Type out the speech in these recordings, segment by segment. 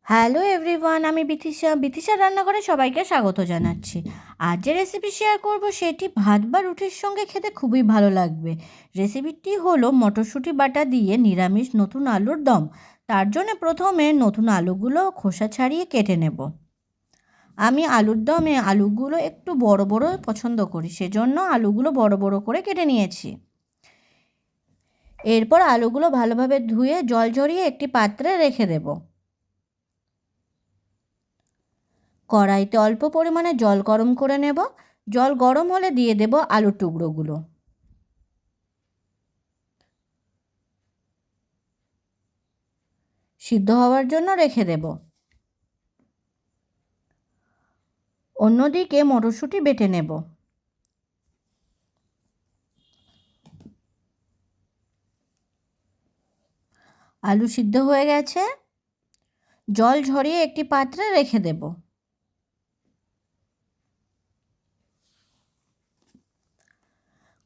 Hello everyone, আমি বিথিশার রান্নাঘরে সবাইকে স্বাগত জানাচ্ছি। আজ যে রেসিপি শেয়ার করব সেটি ভাত বা রুটির সঙ্গে খেতে খুবই ভালো লাগবে। রেসিপিটি হলো মটরশুঁটি বাটা দিয়ে নিরামিষ নতুন আলুর দম। তার জন্য প্রথমে নতুন আলুগুলো খোসা ছাড়িয়ে কেটে নেব। আমি আলুর দমে আলুগুলো একটু বড় বড় পছন্দ করি, সেজন্য আলুগুলো বড় বড় করে কেটে নিয়েছি। এরপর আলুগুলো ভালোভাবে ধুয়ে জল ঝরিয়ে একটি পাত্রে রেখে দেব। কড়াইতে অল্প পরিমাণে জল গরম করে নেব। জল গরম হলে দিয়ে দেব আলুর টুকরোগুলো। সিদ্ধ হওয়ার জন্য রেখে দেব। অন্যদিকে মটরশুঁটি বেটে নেব। আলু সিদ্ধ হয়ে গেছে, জল ঝরিয়ে একটি পাত্রে রেখে দেব।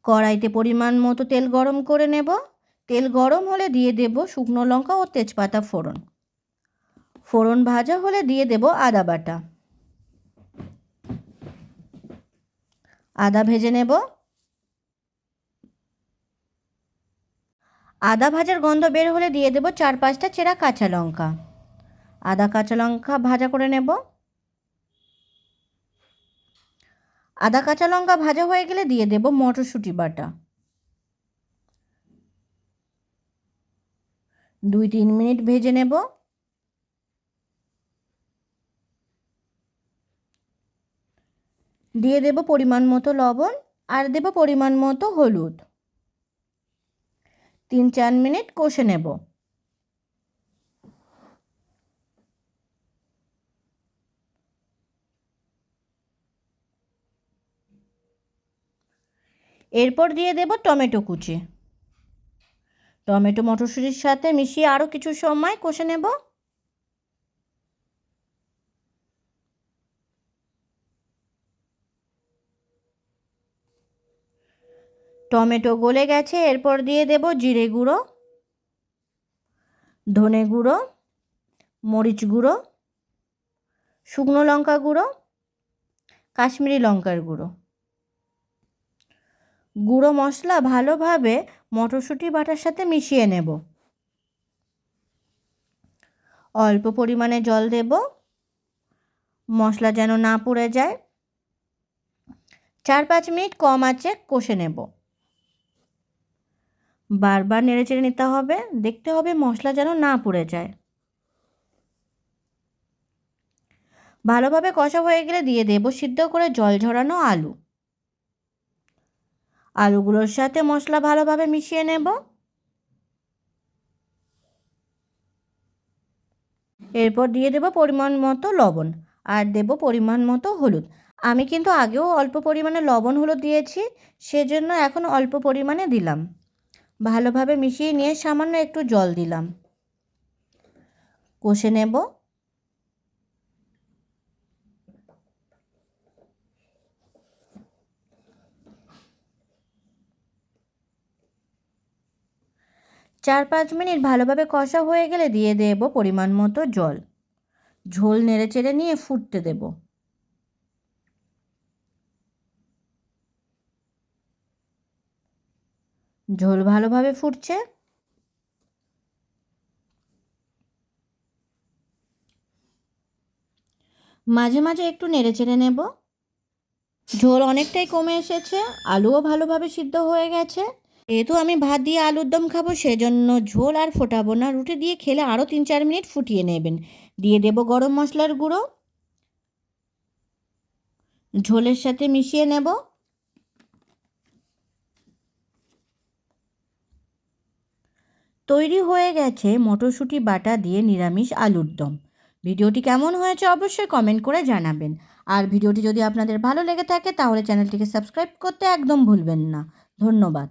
কড়াইতে পরিমাণ মতো তেল গরম করে নেব। তেল গরম হলে দিয়ে দেব শুকনো লঙ্কা ও তেজপাতা ফোড়ন। ফোড়ন ভাজা হলে দিয়ে দেব আদা বাটা। আদা ভেজে নেব। আদা ভাজার গন্ধ বের হলে দিয়ে দেব 4-5টা চেরা কাঁচা লঙ্কা। আদা কাঁচা লঙ্কা ভাজা করে নেব। আদা কাঁচা লঙ্কা ভাজা হয়ে গেলে দিয়ে দেব মটরশুঁটি বাটা। 2-3 মিনিট ভেজে নেব। দিয়ে দেব পরিমাণ মতো লবণ আর দেব পরিমাণ মতো হলুদ। 3-4 মিনিট কষে নেব। এরপর দিয়ে দেব টমেটো কুচি। টমেটো মটরশুঁটির সাথে মিশিয়ে আরও কিছু সময় কষে নেব। টমেটো গলে গেছে, এরপর দিয়ে দেব জিরে গুঁড়ো, ধনে গুঁড়ো, মরিচ গুঁড়ো, শুকনো লঙ্কা গুঁড়ো, কাশ্মীরি লঙ্কার গুঁড়ো। গুঁড়ো মশলা ভালোভাবে মটরশুঁটি বাটার সাথে মিশিয়ে নেব। অল্প পরিমাণে জল দেব, মশলা যেন না পুড়ে যায়। 4-5 মিনিট কম আঁচে কষে নেব। বারবার নেড়েচেড়ে নিতে হবে, দেখতে হবে মশলা যেন না পুড়ে যায়। ভালোভাবে কষা হয়ে গেলে দিয়ে দেব সিদ্ধ করে জল ঝরানো আলু। আলুগুলোর সাথে মশলা ভালোভাবে মিশিয়ে নেব। এরপর দিয়ে দেব পরিমাণ মতো লবণ আর দেব পরিমাণ মতো হলুদ। আমি কিন্তু আগেও অল্প পরিমাণে লবণ হলুদ দিয়েছি, সেজন্য এখন অল্প পরিমাণে দিলাম। ভালোভাবে মিশিয়ে নিয়ে সামান্য একটু জল দিলাম। কষে নেব। চার 5 মিনিট ভালোভাবে কষা হয়ে গেলে দিয়ে দেব পরিমাণ মতো জল। ঝোল নেড়েচেড়ে নিয়ে ফুটতে দেব। ঝোল ভালোভাবে ফুটছে। মাঝে মাঝে একটু নেড়েচেড়ে নেব। ঝোল অনেকটাই কমে এসেছে, আলুও ভালোভাবে সিদ্ধ হয়ে গেছে। যেহেতু আমি ভাত দিয়ে আলুর দম খাবো, সেজন্য ঝোল আর ফোটাবো না, রুটি দিয়ে খেলে আরও 3-4 মিনিট ফুটিয়ে নেবেন। দিয়ে দেব গরম মশলার গুঁড়ো। ঝোলের সাথে মিশিয়ে নেব। তৈরি হয়ে গেছে মটরশুঁটি বাটা দিয়ে নিরামিষ আলুর দম। ভিডিওটি কেমন হয়েছে অবশ্যই কমেন্ট করে জানাবেন। আর ভিডিওটি যদি আপনাদের ভালো লেগে থাকে তাহলে চ্যানেলটিকে সাবস্ক্রাইব করতে একদম ভুলবেন না। ধন্যবাদ।